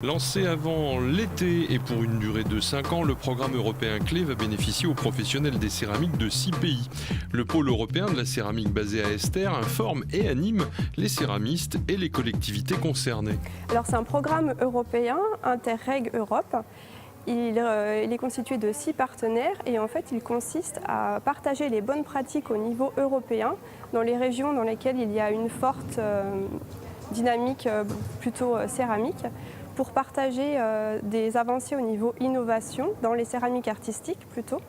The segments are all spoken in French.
Lancé avant l'été et pour une durée de 5 ans, le programme européen Clé va bénéficier aux professionnels des céramiques de 6 pays. Le pôle européen de la céramique basé à Esther informe et anime les céramistes et les collectivités concernées. Alors c'est un programme européen, Interreg Europe. Il est constitué de 6 partenaires et en fait il consiste à partager les bonnes pratiques au niveau européen dans les régions dans lesquelles il y a une forte dynamique plutôt céramique, pour partager des avancées au niveau innovation dans les céramiques artistiques plutôt.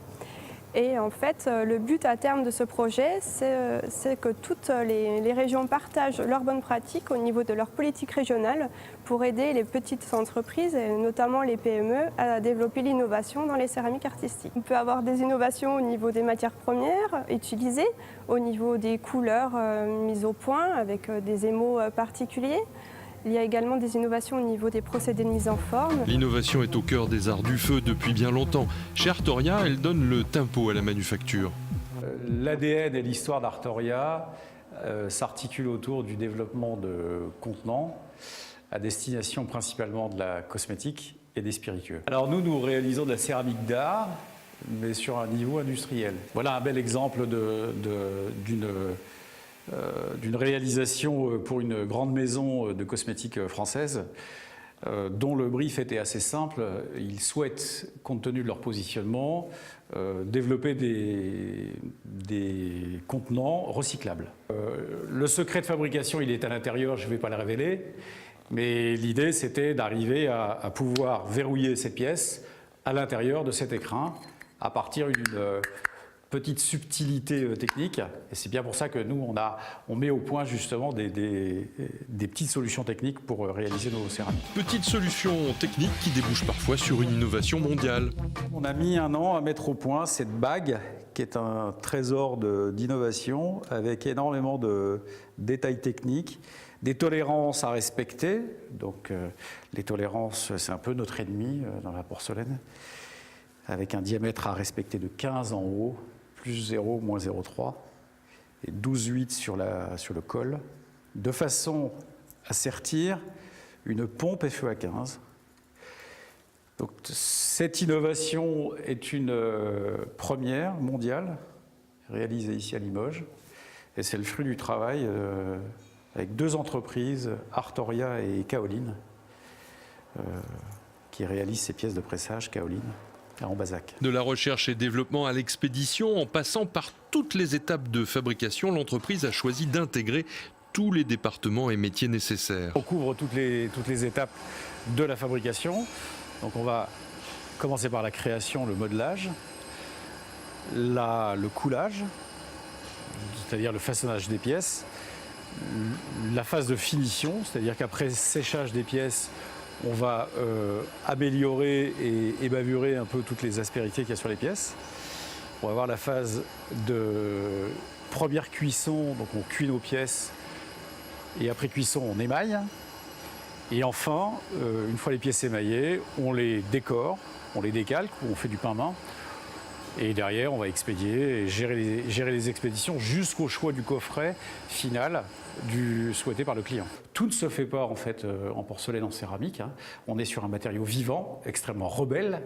Et en fait, le but à terme de ce projet, c'est que toutes les régions partagent leurs bonnes pratiques au niveau de leur politique régionale pour aider les petites entreprises, et notamment les PME, à développer l'innovation dans les céramiques artistiques. On peut avoir des innovations au niveau des matières premières utilisées, au niveau des couleurs mises au point avec des émaux particuliers. Il y a également des innovations au niveau des procédés de mise en forme. L'innovation est au cœur des arts du feu depuis bien longtemps. Chez Artoria, elle donne le tempo à la manufacture. L'ADN et l'histoire d'Artoria s'articulent autour du développement de contenants à destination principalement de la cosmétique et des spiritueux. Alors nous réalisons de la céramique d'art, mais sur un niveau industriel. Voilà un bel exemple d'une réalisation pour une grande maison de cosmétiques française dont le brief était assez simple. Ils souhaitent, compte tenu de leur positionnement, développer des contenants recyclables. Le secret de fabrication, il est à l'intérieur, je ne vais pas le révéler, mais l'idée c'était d'arriver à pouvoir verrouiller ces pièces à l'intérieur de cet écrin à partir d'une petite subtilité technique, et c'est bien pour ça que nous, on met au point justement des petites solutions techniques pour réaliser nos céramiques. Petites solutions techniques qui débouchent parfois sur une innovation mondiale. On a mis 1 an à mettre au point cette bague qui est un trésor d'innovation avec énormément de détails techniques, des tolérances à respecter. Donc les tolérances, c'est un peu notre ennemi dans la porcelaine, avec un diamètre à respecter de 15 en haut, plus 0, moins 0,3 et 12,8 sur le col, de façon à sertir une pompe FEA15. Donc, cette innovation est une première mondiale réalisée ici à Limoges, et c'est le fruit du travail avec 2 entreprises, Artoria et Kaolin, qui réalisent ces pièces de pressage Kaolin. En Bazac. De la recherche et développement à l'expédition, en passant par toutes les étapes de fabrication, l'entreprise a choisi d'intégrer tous les départements et métiers nécessaires. On couvre toutes les étapes de la fabrication. Donc on va commencer par la création, le modelage, le coulage, c'est-à-dire le façonnage des pièces, la phase de finition, c'est-à-dire qu'après séchage des pièces, on va améliorer et ébavurer un peu toutes les aspérités qu'il y a sur les pièces. On va avoir la phase de première cuisson, donc on cuit nos pièces et après cuisson on émaille. Et enfin, une fois les pièces émaillées, on les décore, on les décalque ou on fait du pain-main. Et derrière, on va expédier et gérer les expéditions jusqu'au choix du coffret final souhaité par le client. Tout ne se fait pas en fait en porcelaine, en céramique. On est sur un matériau vivant, extrêmement rebelle,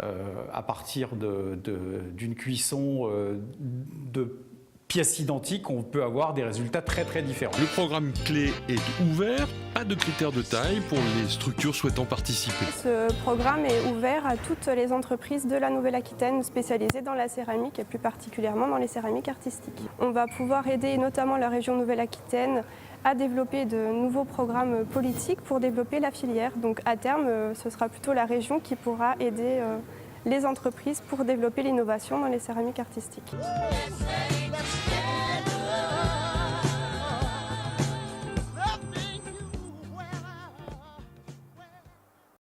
à partir d'une cuisson de pièces identiques, on peut avoir des résultats très très différents. Le programme Clé est ouvert, pas de critères de taille pour les structures souhaitant participer. Ce programme est ouvert à toutes les entreprises de la Nouvelle-Aquitaine spécialisées dans la céramique et plus particulièrement dans les céramiques artistiques. On va pouvoir aider notamment la région Nouvelle-Aquitaine à développer de nouveaux programmes politiques pour développer la filière. Donc à terme, ce sera plutôt la région qui pourra aider les entreprises pour développer l'innovation dans les céramiques artistiques.